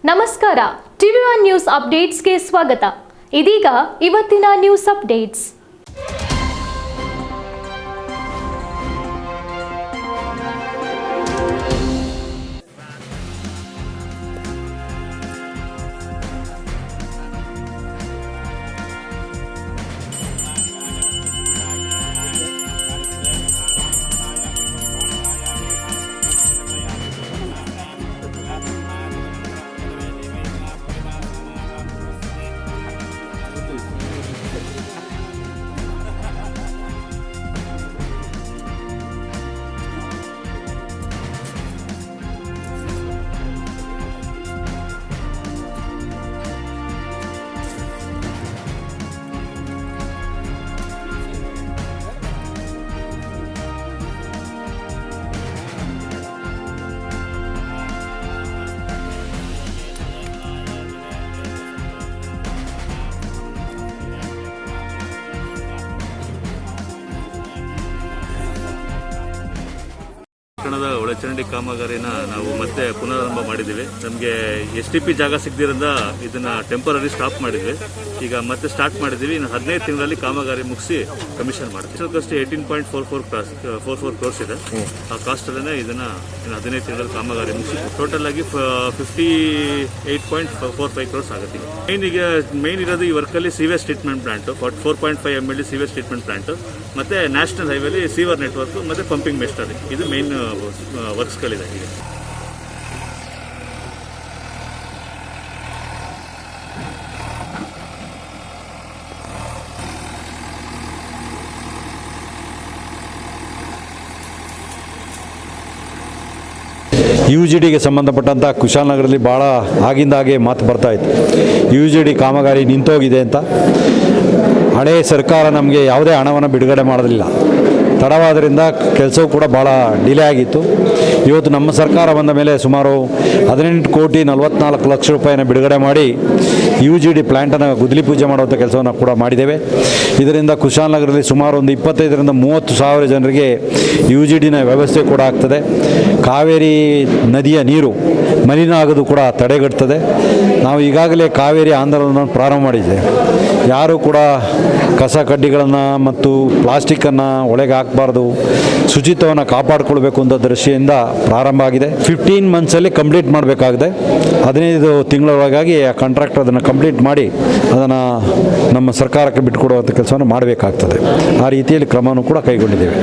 ನಮಸ್ಕಾರ, ಟಿವಿ1 ನ್ಯೂಸ್ ಅಪ್ಡೇಟ್ಸ್ಗೆ ಸ್ವಾಗತ. ಇದೀಗ ಇವತ್ತಿನ ನ್ಯೂಸ್ ಅಪ್ಡೇಟ್ಸ್. ಪಟ್ಟಣದ ಒಳಚರಂಡಿ ಕಾಮಗಾರಿನ ನಾವು ಮತ್ತೆ ಪುನರಾರಂಭ ಮಾಡಿದ್ದೀವಿ. ನಮಗೆ STP ಜಾಗ ಸಿಗದಿರಿಂದ ಇದನ್ನ ಟೆಂಪರರಿ ಸ್ಟಾಪ್ ಮಾಡಿದ್ವಿ. ಈಗ ಮತ್ತೆ ಸ್ಟಾರ್ಟ್ ಮಾಡಿದ್ದೀವಿ. ಇನ್ನು 15 ತಿಂಗಳಲ್ಲಿ ಕಾಮಗಾರಿ ಮುಗಿಸಿ ಕಮಿಷನ್ ಮಾಡ್ತೀವಿ. ಕಾಸ್ಟ್ 18.44 ಕ್ರೋರ್ಸ್ ಇದೆ. ಆ ಕಾಸ್ಟ್ ಅಲ್ಲೇ ಇದನ್ನ 15 ತಿಂಗಳಲ್ಲಿ ಕಾಮಗಾರಿ ಮುಗಿಸಿ ಟೋಟಲ್ ಆಗಿ 58.45 ಕ್ರೋರ್ಸ್ ಆಗುತ್ತೆ. ಮೇನ್ ಇರೋದು ಈ ವರ್ಕಲ್ಲಿ sewage treatment plant 4.5 MLD sewage treatment plant ಮತ್ತೆ ನ್ಯಾಷನಲ್ ಹೈವೇಲಿ ಸೀವರ್ ನೆಟ್ವರ್ಕ್ ಮತ್ತೆ ಪಂಪಿಂಗ್ ಮೆಸ್ಟರಿ ಇದು ಮೇನ್ ವರ್ಕ್ಸ್ಗಳಿದೆ. ಈಗ UGDಗೆ ಸಂಬಂಧಪಟ್ಟಂಥ ಕುಶಾಲನಗರದಲ್ಲಿ ಭಾಳ ಆಗಿಂದಾಗೆ ಮಾತು ಬರ್ತಾ ಇತ್ತು. UGD ಕಾಮಗಾರಿ ನಿಂತೋಗಿದೆ ಅಂತ. ಹಳೆ ಸರ್ಕಾರ ನಮಗೆ ಯಾವುದೇ ಹಣವನ್ನು ಬಿಡುಗಡೆ ಮಾಡೋದಿಲ್ಲ. ತಡವಾದ್ದರಿಂದ ಕೆಲಸವೂ ಕೂಡ ಭಾಳ ಡಿಲೇ ಆಗಿತ್ತು. ಇವತ್ತು ನಮ್ಮ ಸರ್ಕಾರ ಬಂದ ಮೇಲೆ ಸುಮಾರು 18,44,00,000 ರೂಪಾಯಿನ ಬಿಡುಗಡೆ ಮಾಡಿ UGD ಪ್ಲ್ಯಾಂಟನ್ನು ಗುದ್ದಲಿ ಪೂಜೆ ಮಾಡುವಂಥ ಕೆಲಸವನ್ನು ಕೂಡ ಮಾಡಿದ್ದೇವೆ. ಇದರಿಂದ ಕುಶಾಲನಗರದಲ್ಲಿ ಸುಮಾರು ಒಂದು 25,000 to 30,000 ಜನರಿಗೆ UGDನ ವ್ಯವಸ್ಥೆ ಕೂಡ ಆಗ್ತದೆ. ಕಾವೇರಿ ನದಿಯ ನೀರು ಮಲಿನ ಆಗೋದು ಕೂಡ ತಡೆಗಟ್ಟುತ್ತದೆ. ನಾವು ಈಗಾಗಲೇ ಕಾವೇರಿ ಆಂದೋಲನವನ್ನು ಪ್ರಾರಂಭ ಮಾಡಿದ್ದೇವೆ. ಯಾರೂ ಕೂಡ ಕಸ ಕಡ್ಡಿಗಳನ್ನು ಮತ್ತು ಪ್ಲಾಸ್ಟಿಕ್ಕನ್ನು ಒಳಗೆ ಹಾಕಬಾರ್ದು, ಶುಚಿತ್ವವನ್ನು ಕಾಪಾಡಿಕೊಳ್ಬೇಕು ಅಂತ ದೃಷ್ಟಿಯಿಂದ ಪ್ರಾರಂಭ ಆಗಿದೆ. 15 ಮಂತ್ಸಲ್ಲಿ ಕಂಪ್ಲೀಟ್ ಮಾಡಬೇಕಾಗಿದೆ. 15 ತಿಂಗಳೊಳಗಾಗಿ ಆ ಕಾಂಟ್ರಾಕ್ಟರ್ ಅದನ್ನು ಕಂಪ್ಲೀಟ್ ಮಾಡಿ ಅದನ್ನು ನಮ್ಮ ಸರ್ಕಾರಕ್ಕೆ ಬಿಟ್ಟುಕೊಡುವಂಥ ಕೆಲಸವನ್ನು ಮಾಡಬೇಕಾಗ್ತದೆ. ಆ ರೀತಿಯಲ್ಲಿ ಕ್ರಮವನ್ನು ಕೂಡ ಕೈಗೊಂಡಿದ್ದೇವೆ.